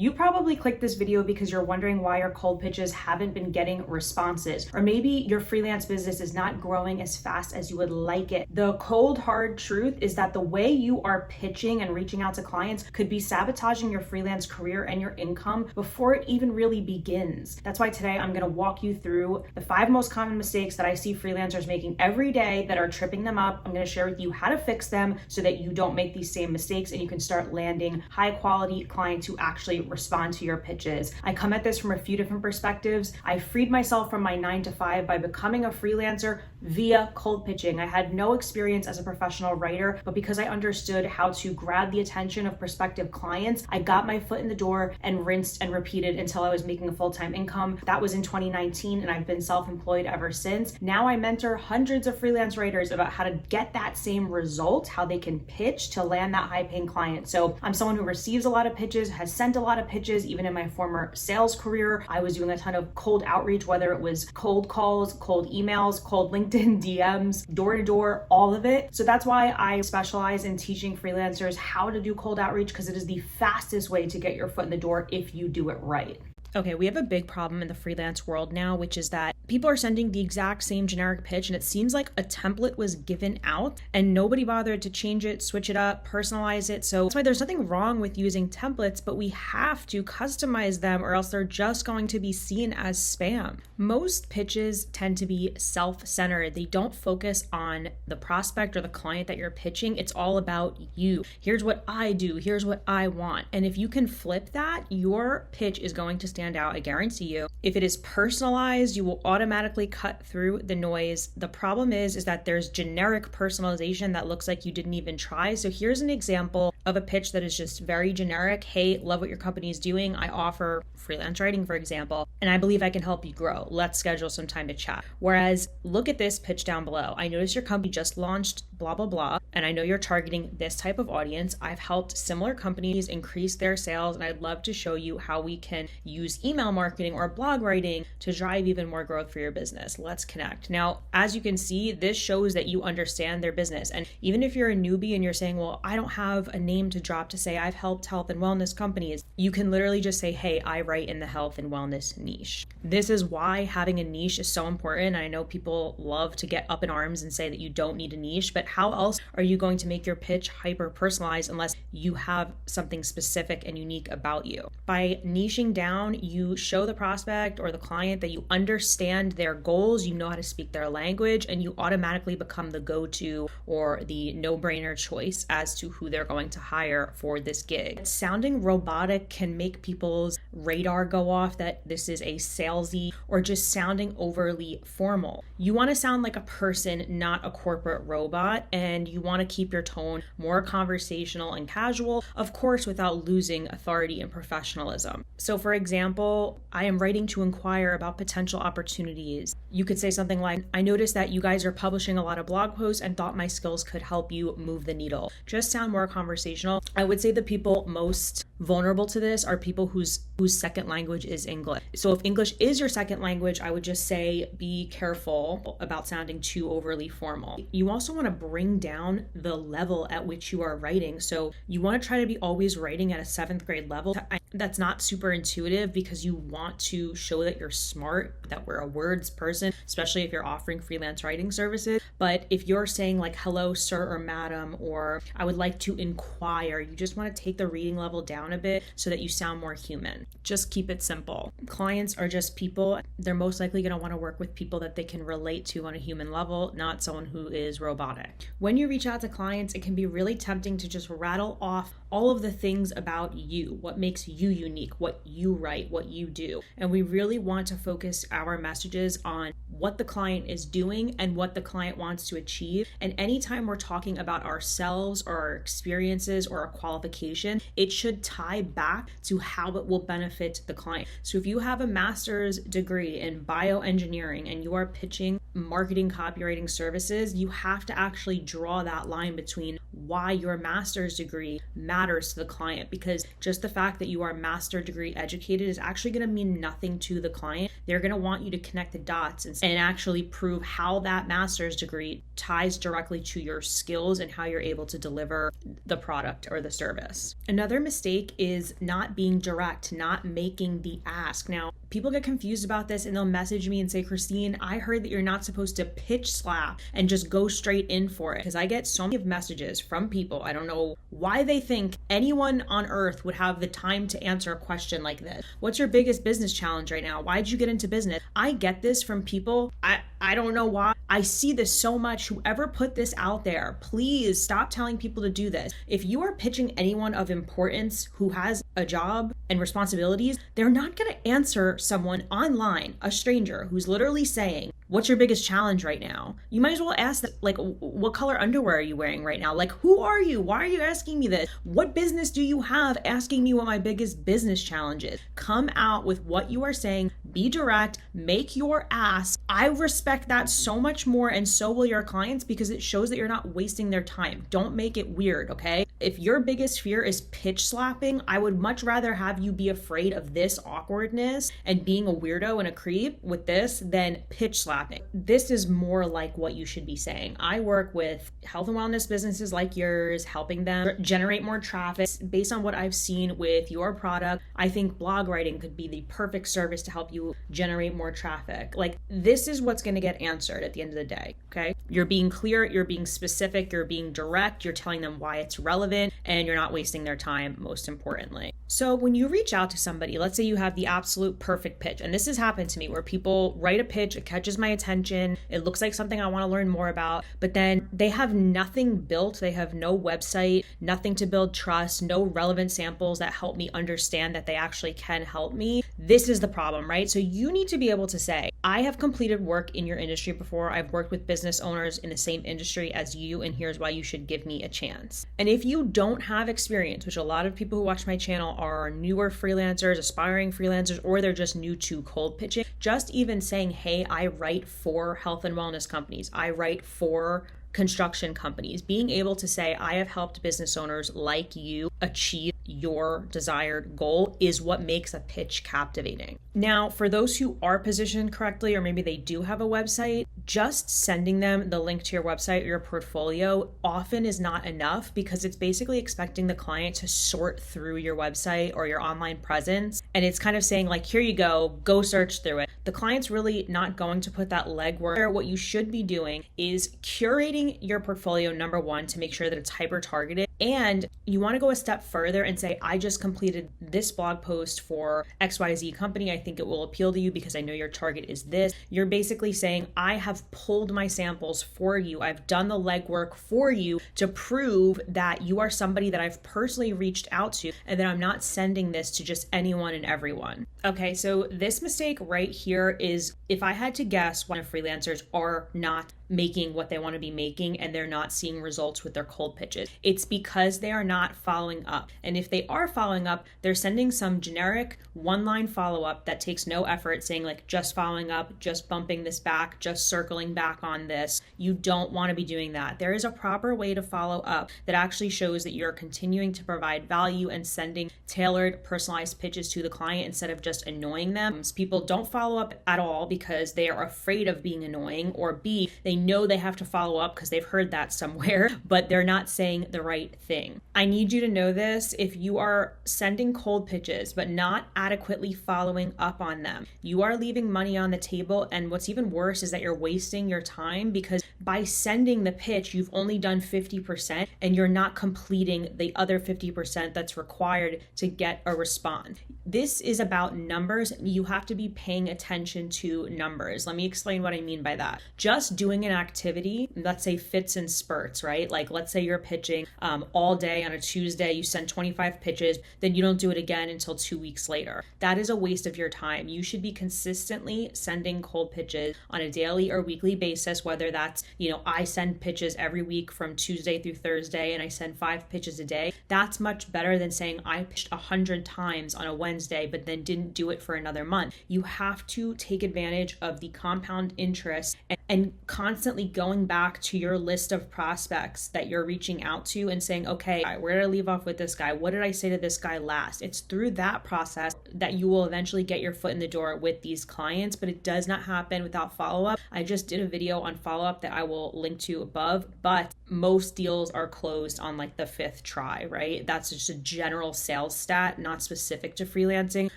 You probably clicked this video because you're wondering why your cold pitches haven't been getting responses, or maybe your freelance business is not growing as fast as you would like it. The cold, hard truth is that the way you are pitching and reaching out to clients could be sabotaging your freelance career and your income before it even really begins. That's why today I'm gonna walk you through the 5 most common mistakes that I see freelancers making every day that are tripping them up. I'm gonna share with you how to fix them so that you don't make these same mistakes and you can start landing high quality clients who actually respond to your pitches. I come at this from a few different perspectives. I freed myself from my 9 to 5 by becoming a freelancer via cold pitching. I had no experience as a professional writer, but because I understood how to grab the attention of prospective clients, I got my foot in the door and rinsed and repeated until I was making a full-time income. That was in 2019, and I've been self-employed ever since. Now I mentor hundreds of freelance writers about how to get that same result, how they can pitch to land that high-paying client. So I'm someone who receives a lot of pitches, has sent a lot of pitches. Even in my former sales career, I was doing a ton of cold outreach, whether it was cold calls, cold emails, cold LinkedIn DMs, door to door, all of it. So that's why I specialize in teaching freelancers how to do cold outreach, because it is the fastest way to get your foot in the door if you do it right. Okay, we have a big problem in the freelance world now, which is that people are sending the exact same generic pitch, and it seems like a template was given out and nobody bothered to change it, switch it up, personalize it. So that's why there's nothing wrong with using templates, but we have to customize them or else they're just going to be seen as spam. Most pitches tend to be self-centered. They don't focus on the prospect or the client that you're pitching. It's all about you. Here's what I do. Here's what I want. And if you can flip that, your pitch is going to stand out, I guarantee you. If it is personalized, you will automatically cut through the noise. The problem is that there's generic personalization that looks like you didn't even try. So here's an example of a pitch that is just very generic. Hey, love what your company is doing. I offer freelance writing, for example, and I believe I can help you grow. Let's schedule some time to chat. Whereas look at this pitch down below. I noticed your company just launched blah, blah, blah, and I know you're targeting this type of audience. I've helped similar companies increase their sales, and I'd love to show you how we can use email marketing or blog writing to drive even more growth for your business. Let's connect. Now, as you can see, this shows that you understand their business. And even if you're a newbie and you're saying, well, I don't have a name to drop to say I've helped health and wellness companies, you can literally just say, hey, I write in the health and wellness niche. This is why having a niche is so important. I know people love to get up in arms and say that you don't need a niche, but how else are you going to make your pitch hyper personalized unless you have something specific and unique about you? By niching down, you show the prospect or the client that you understand their goals, you know how to speak their language, and you automatically become the go-to or the no-brainer choice as to who they're going to hire for this gig. Sounding robotic can make people's radar go off that this is a salesy or just sounding overly formal. You want to sound like a person, not a corporate robot, and you want to keep your tone more conversational and casual, of course, without losing authority and professionalism. So for example, I am writing to inquire about potential opportunities. You could say something like, I noticed that you guys are publishing a lot of blog posts and thought my skills could help you move the needle. Just sound more conversational. I would say the people most vulnerable to this are people whose second language is English. So if English is your second language, I would just say be careful about sounding too overly formal. You also want to bring down the level at which you are writing. So you want to try to be always writing at a 7th grade level. That's not super intuitive because you want to show that you're smart, that we're a words person, especially if you're offering freelance writing services. But if you're saying like, hello, sir or madam, or I would like to inquire, you just want to take the reading level down a bit so that you sound more human. Just keep it simple. Clients are just people. They're most likely going to want to work with people that they can relate to on a human level, not someone who is robotic. When you reach out to clients, it can be really tempting to just rattle off all of the things about you, what makes you unique, what you write, what you do. And we really want to focus our messages on what the client is doing and what the client wants to achieve. And anytime we're talking about ourselves or our experiences or a qualification, it should tie back to how it will benefit the client. So if you have a master's degree in bioengineering and you are pitching marketing copywriting services, you have to actually actually draw that line between why your master's degree matters to the client, because just the fact that you are master degree educated is actually going to mean nothing to the client. They're going to want you to connect the dots and actually prove how that master's degree ties directly to your skills and how you're able to deliver the product or the service. Another mistake is not being direct, not making the ask. Now, people get confused about this and they'll message me and say, Christine, I heard that you're not supposed to pitch slap and just go straight in for it. Because I get so many messages from people. I don't know why they think anyone on earth would have the time to answer a question like this. What's your biggest business challenge right now? Why'd you get into business? I get this from people. I don't know why. I see this so much. Whoever put this out there, please stop telling people to do this. If you are pitching anyone of importance who has a job and responsibilities, they're not going to answer someone online, a stranger who's literally saying, what's your biggest challenge right now? You might as well ask that, like, what color underwear are you wearing right now? Like, who are you? Why are you asking me this? What business do you have asking me what my biggest business challenge is? Come out with what you are saying. Be direct, make your ask. I respect that so much more, and so will your clients, because it shows that you're not wasting their time. Don't make it weird, okay? If your biggest fear is pitch slapping, I would much rather have you be afraid of this awkwardness and being a weirdo and a creep with this than pitch slapping. This is more like what you should be saying. I work with health and wellness businesses like yours, helping them generate more traffic. Based on what I've seen with your product, I think blog writing could be the perfect service to help you generate more traffic. Like, this is what's going to get answered at the end of the day, okay? You're being clear, you're being specific, you're being direct, you're telling them why it's relevant, and you're not wasting their time, most importantly. So when you reach out to somebody, let's say you have the absolute perfect pitch, and this has happened to me where people write a pitch, it catches my attention, it looks like something I want to learn more about, but then they have nothing built, they have no website, nothing to build trust, no relevant samples that help me understand that they actually can help me. This is the problem, right? So you need to be able to say, I have completed work in your industry before. I've worked with business owners in the same industry as you, and here's why you should give me a chance. And if you don't have experience, which a lot of people who watch my channel are newer freelancers, aspiring freelancers, or they're just new to cold pitching, just even saying, hey, I write for health and wellness companies, I write for construction companies, being able to say, I have helped business owners like you achieve your desired goal is what makes a pitch captivating. Now, for those who are positioned correctly, or maybe they do have a website, just sending them the link to your website or your portfolio often is not enough, because it's basically expecting the client to sort through your website or your online presence. And it's kind of saying, like, here you go search through it. The client's really not going to put that legwork. What you should be doing is curating your portfolio, number one, to make sure that it's hyper targeted. And you want to go a step further and say, I just completed this blog post for XYZ company. I think it will appeal to you because I know your target is this. You're basically saying, I have pulled my samples for you. I've done the legwork for you to prove that you are somebody that I've personally reached out to, and that I'm not sending this to just anyone and everyone. Okay, so this mistake right here is, if I had to guess, why freelancers are not making what they want to be making and they're not seeing results with their cold pitches, it's because they are not following up. And if they are following up, they're sending some generic one-line follow-up that takes no effort, saying like, just following up, just bumping this back, just circling back on this. You don't want to be doing that. There is a proper way to follow up that actually shows that you're continuing to provide value and sending tailored, personalized pitches to the client instead of just annoying them. People don't follow up at all because they are afraid of being annoying, or B, they know they have to follow up because they've heard that somewhere, but they're not saying the right thing. I need you to know this. If you are sending cold pitches but not adequately following up on them, you are leaving money on the table. And what's even worse is that you're wasting your time, because by sending the pitch, you've only done 50% and you're not completing the other 50% that's required to get a response. This is about numbers. You have to be paying attention to numbers. Let me explain what I mean by that. Just doing an activity, let's say fits in spurts, right? Like, let's say you're pitching all day on a Tuesday, you send 25 pitches, then you don't do it again until 2 weeks later. That is a waste of your time. You should be consistently sending cold pitches on a daily or weekly basis, whether that's, I send pitches every week from Tuesday through Thursday and I send 5 pitches a day. That's much better than saying I pitched 100 times on a Wednesday, but then didn't do it for another month. You have to take advantage of the compound interest and constantly constantly going back to your list of prospects that you're reaching out to and saying, okay, where did I leave off with this guy? What did I say to this guy last? It's through that process that you will eventually get your foot in the door with these clients, but it does not happen without follow-up. I just did a video on follow-up that I will link to above, but most deals are closed on like the 5th try, right? That's just a general sales stat, not specific to freelancing,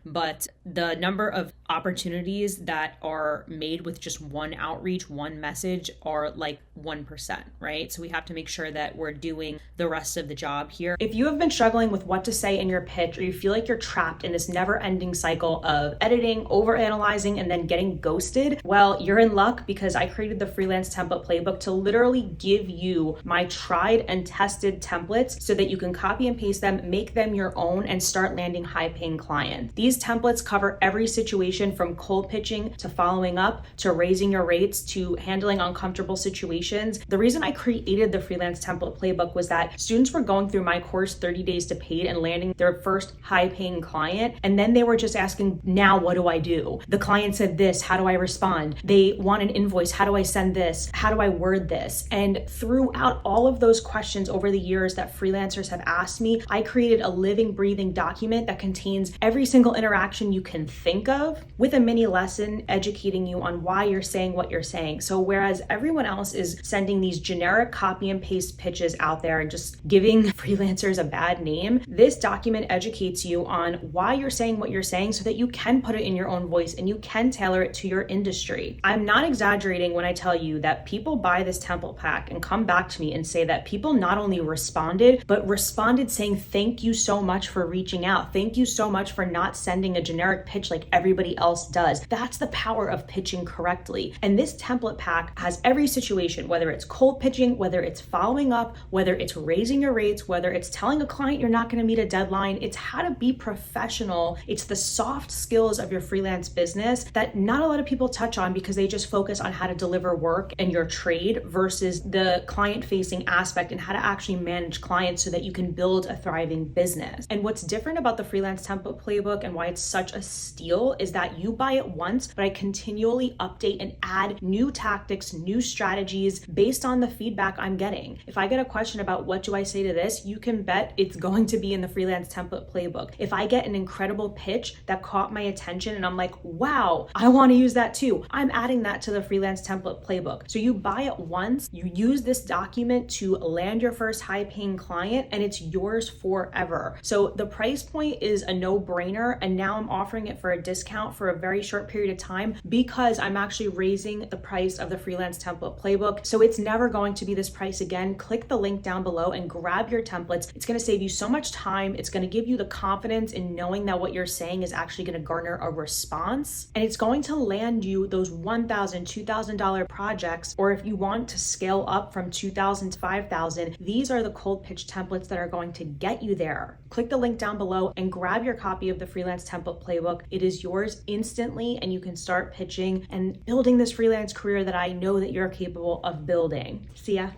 but the number of opportunities that are made with just one outreach, one message are like 1%, right? So we have to make sure that we're doing the rest of the job here. If you have been struggling with what to say in your pitch, or you feel like you're trapped in this never-ending cycle of editing, overanalyzing, and then getting ghosted, well, you're in luck, because I created the Freelance Template Playbook to literally give you my tried and tested templates so that you can copy and paste them, make them your own, and start landing high-paying clients. These templates cover every situation from cold pitching to following up to raising your rates to handling uncomfortable situations. The reason I created the Freelance Template Playbook was that students were going through my course 30 Days to Paid and landing their first high-paying client, and then they were just asking, now what do I do? The client said this, how do I respond? They want an invoice, how do I send this? How do I word this? And throughout all of those questions over the years that freelancers have asked me, I created a living, breathing document that contains every single interaction you can think of, with a mini lesson educating you on why you're saying what you're saying. So whereas everyone else is sending these generic copy and paste pitches out there and just giving freelancers a bad name, this document educates you on why you're saying what you're saying so that you can put it in your own voice and you can tailor it to your industry. I'm not exaggerating when I tell you that people buy this template pack and come back to me and say that people not only responded, but responded saying, thank you so much for reaching out. Thank you so much for not sending a generic pitch like everybody else does. That's the power of pitching correctly. And this template pack has every situation, whether it's cold pitching, whether it's following up, whether it's raising your rates, whether it's telling a client you're not going to meet a deadline. It's how to be professional. It's the soft skills of your freelance business that not a lot of people touch on because they just focus on how to deliver work and your trade versus the client-facing aspect and how to actually manage clients so that you can build a thriving business. And what's different about the Freelance Template Playbook and why it's such a steal is that you buy it once, but I continually update and add new tactics, new strategies based on the feedback I'm getting. If I get a question about what do I say to this, you can bet it's going to be in the Freelance Template Playbook. If I get an incredible pitch that caught my attention and I'm like, wow, I want to use that too, I'm adding that to the Freelance Template Playbook. So you buy it once, you use this document to land your first high-paying client, and it's yours forever. So the price point is a no-brainer, and now I'm offering it for a discount for a very short period of time because I'm actually raising the price of the Freelance Template Playbook. So it's never going to be this price again. Click the link down below and grab your templates. It's going to save you so much time. It's going to give you the confidence in knowing that what you're saying is actually going to garner a response, and it's going to land you those $1,000, $2,000 projects, or if you want to scale up from 2,000 to 5,000, these are the cold pitch templates that are going to get you there. Click the link down below and grab your copy of the Freelance Template Playbook. It is yours instantly, and you can start pitching and building this freelance career that I know that you're capable of building. See ya.